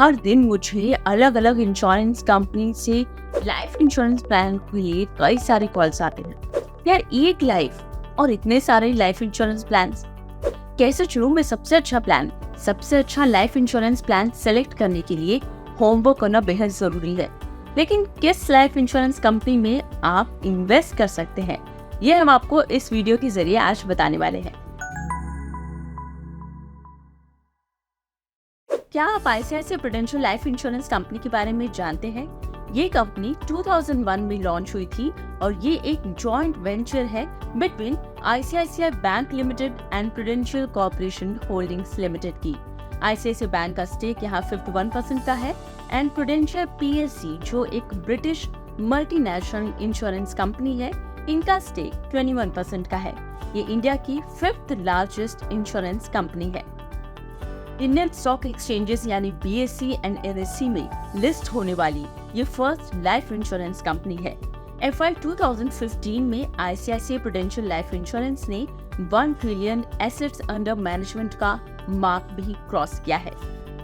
हर दिन मुझे अलग अलग इंश्योरेंस कंपनी से लाइफ इंश्योरेंस प्लान के लिए कई सारे कॉल्स आते हैं। यार एक लाइफ और इतने सारे लाइफ इंश्योरेंस प्लान, कैसे चुनूं मैं सबसे अच्छा प्लान? सबसे अच्छा लाइफ इंश्योरेंस प्लान सेलेक्ट करने के लिए होमवर्क करना बेहद जरूरी है। लेकिन किस लाइफ इंश्योरेंस कंपनी में आप इन्वेस्ट कर सकते हैं, ये हम आपको इस वीडियो के जरिए आज बताने वाले हैं। क्या आप ICICI prudential life insurance company के बारे में जानते हैं? ये कंपनी 2001 में लॉन्च हुई थी और ये एक जॉइंट वेंचर है between ICICI bank limited and prudential corporation holdings limited की। आईसीआईसीआई बैंक का स्टेक यहाँ 51% का है एंड प्रूडेंशियल पीएलसी, जो एक ब्रिटिश मल्टीनेशनल इंश्योरेंस कंपनी है, इनका स्टेक 21% का है। ये इंडिया की 5th लार्जेस्ट इंश्योरेंस कंपनी है। इंडियन स्टॉक एक्सचेंजेस यानी बीएसई एंड एनएसई में लिस्ट होने वाली ये फर्स्ट लाइफ इंश्योरेंस कंपनी है। FY 2015 में आईसीआईसीआई प्रूडेंशियल लाइफ इंश्योरेंस ने 1 ट्रिलियन एसेट्स अंडर मैनेजमेंट का मार्क भी क्रॉस किया है।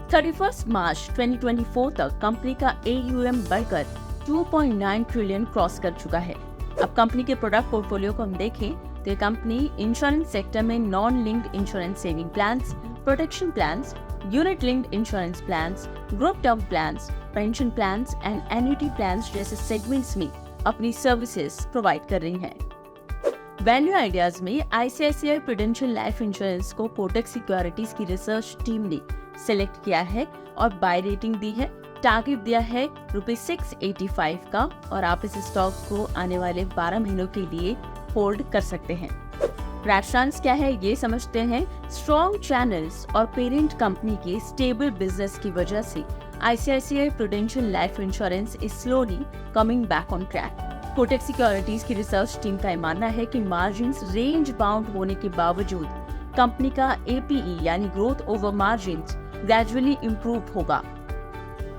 31 मार्च 2024 तक कंपनी का AUM बढ़कर 2.9 ट्रिलियन क्रॉस कर चुका है। अब कंपनी के प्रोडक्ट पोर्टफोलियो को हम देखें तो कंपनी इंश्योरेंस सेक्टर में non linked insurance saving plans, protection plans, unit linked insurance plans, group term plans, pension plans and annuity plans जैसे सेगमेंट्स में अपनी सर्विसेज प्रोवाइड कर रही है। वैल्यू आइडियाज में आईसीआईसीआई प्रूडेंशियल लाइफ इंश्योरेंस को Kotak securities की रिसर्च टीम ने सिलेक्ट किया है और बाय रेटिंग दी है। टारगेट दिया है ₹685 का और आप इस स्टॉक को आने वाले 12 महीनों के लिए होल्ड कर सकते हैं। रैशंस क्या है ये समझते हैं। स्ट्रॉन्ग चैनल्स और पेरेंट कंपनी के स्टेबल बिजनेस की वजह से ICICI prudential life insurance is slowly coming back on track. Kotak securities की रिसर्च टीम का मानना है कि मार्जिन्स रेंज बाउंड होने के बावजूद कंपनी का APE यानी growth over margins gradually improve होगा।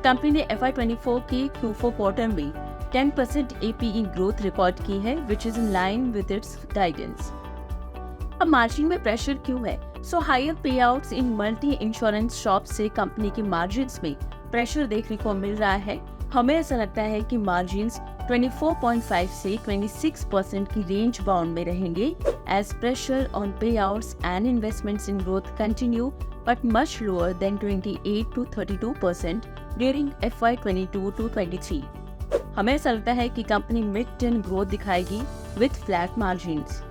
कंपनी ने FY 24 के Q4 क्वार्टर में 10% APE ग्रोथ रिकॉर्ड की है, which is in line with its guidance. अब मार्जिन में प्रेशर क्यों है? हायर पे आउट्स इन मल्टी इंश्योरेंस शॉप से कंपनी के मार्जिन्स में प्रेशर देखने को मिल रहा है। हमें ऐसा लगता है कि मार्जिन्स 24.5 से 26% की रेंज बाउंड में रहेंगे एज प्रेशर ऑन पे outs and investments in growth continue but much lower than 28 to 32% during FY 22 to 23। हमें ऐसा लगता है कि कंपनी मिड-टेन ग्रोथ दिखाएगी विद फ्लैट मार्जिन्स।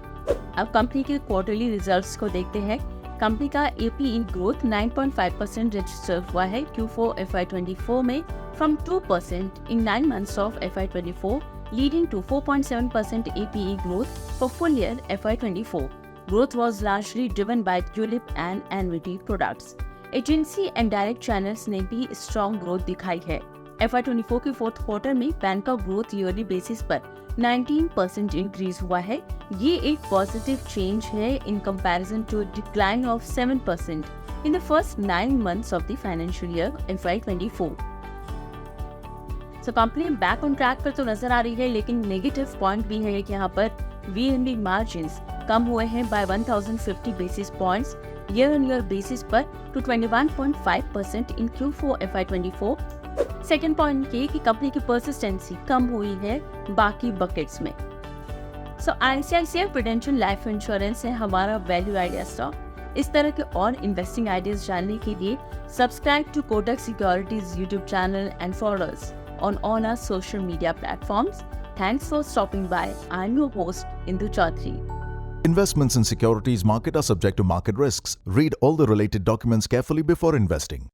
अब कंपनी के क्वार्टरली रिजल्ट्स को देखते हैं। कंपनी का APE ग्रोथ 9.5% रजिस्टर हुआ है Q4 FY 24 में from 2% in 9 months of FY 24, leading to 4.7% APE growth for full year FY 24. Growth was largely driven by ULIP and annuity products. Agency and direct channels ने भी strong growth दिखाई है। FY 24 के fourth quarter में bank का growth yearly basis पर 19% increase हुआ है। ये एक पॉजिटिव चेंज है in comparison to decline of 7% in the first 9 months of the financial year FY 24। Company back on track पर तो नजर आ रही है, लेकिन नेगेटिव पॉइंट भी है कि यहाँ पर VNB मार्जिन्स कम हुए हैं by 1050 basis points year on year basis पर to 21.5% in Q4 FY 24। Second point ये कि कंपनी की परसिस्टेंसी कम हुई है बाकी बकेट्स में। आईसीआईसीआई प्रूडेंशियल लाइफ इंश्योरेंस है हमारा वैल्यू आइडिया स्टॉक। इस तरह के और इन्वेस्टिंग आइडियाज जानने के लिए subscribe to Kotak securities YouTube channel and follow us on all our social media platforms. Thanks for stopping by. I'm your host, Indu Chaudhary. Investments in securities market are subject to market risks. Read all the related documents carefully before investing.